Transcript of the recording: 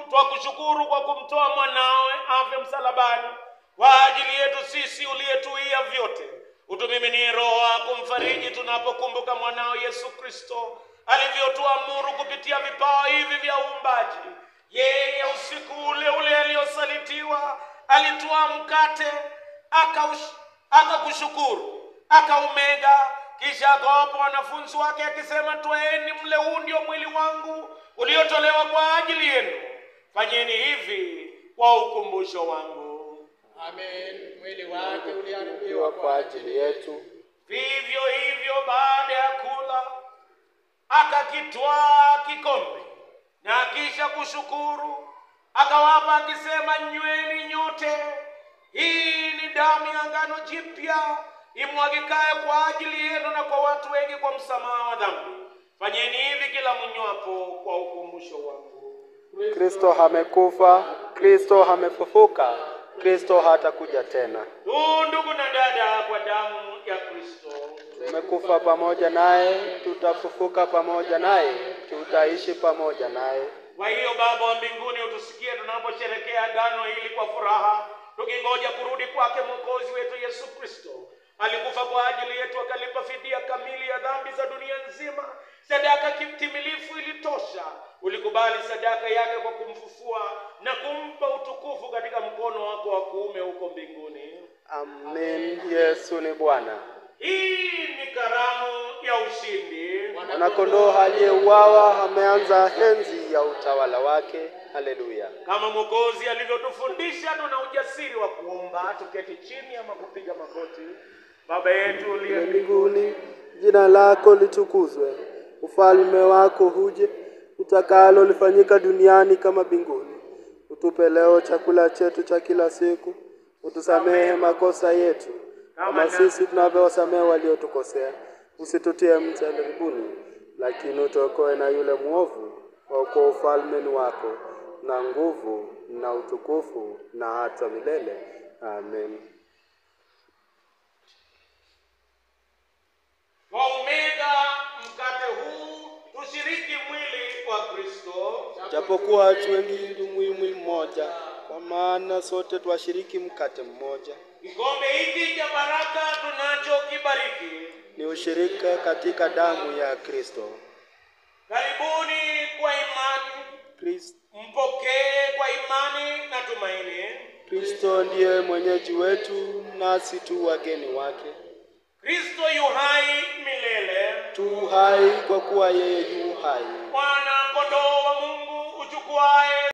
Twakushukuru kwa kumtoa mwanawe afe msalabani kwa ajili yetu sisi uliyetuia vyote. Utumiminie Roho wako mfariji tunapokumbuka mwanao Yesu Kristo alivyotuamuru kupitia vipawa hivi vya uumbaji. Yeye usiku ule ule aliosalitiwa alitwaa mkate, akakushukuru, akaumega, kisha akawapa wanafunzi wake akisema, twaeni mle, huu ndio mwili wangu uliotolewa kwa ajili yenu. Fanyeni hivi kwa ukumbusho wangu. Amen. Mwili wake uliharibiwa kwa ajili yetu. Vivyo hivyo baada ya kula akakitwaa kikombe na kisha kushukuru akawapa akisema, nyweni nyote, hii ni damu ya agano jipya imwagikaye kwa ajili yenu na kwa watu wengi kwa msamaha wa dhambi. Fanyeni hivi kila mnywapo kwa ukumbusho wangu. Kristo amekufa, Kristo amefufuka, Kristo hatakuja tena. Ndugu na dada, kwa damu ya Kristo tumekufa pamoja naye, tutafufuka pamoja naye, tutaishi pamoja naye. Kwa hiyo Baba wa mbinguni, utusikie tunaposherehekea agano hili kwa furaha, tukingoja kurudi kwake Mwokozi wetu Yesu Kristo. Alikufa kwa ajili yetu, akalipa fidia kamili ya dhambi za dunia nzima. Sadaka kitimilifu ilitosha. Ulikubali sadaka yake kwa kumfufua na kumpa utukufu katika mkono wako wa kuume huko mbinguni. Amen. Yesu ni Bwana. Hii ni karamu ya ushindi. Mwana-kondoo aliyeuawa ameanza enzi ya utawala wake. Haleluya. Kama Mwokozi alivyotufundisha, tuna ujasiri wa kuomba, tuketi chini ama kupiga magoti. Baba yetu uliye mbinguni, jina lako litukuzwe. Ufalme wako uje, utakalo lifanyika duniani kama mbinguni. Utupe leo chakula chetu cha kila siku. Utusamehe makosa yetu kama sisi tunavyowasamehe waliotukosea. Usitutie mjaribuni, lakini utuokoe na yule mwovu. Kwa ufalme ni wako, na nguvu na utukufu na hata milele. Amen. Kwa umega mkate huu tushiriki mwili wa Kristo. Japokuwa watu wengi ni mwili mmoja, kwa maana sote twashiriki mkate mmoja. Kikombe hiki cha baraka tunachokibariki ni ushirika katika damu ya Kristo. Karibuni kwa imani. Mpokee kwa imani na tumaini. Kristo ndiye mwenyeji wetu, nasi tu wageni wake. Kristo yu hai milele. Tu hai kwa kuwa yeye yu hai. Mwana-kondoo wa Mungu uchukuaye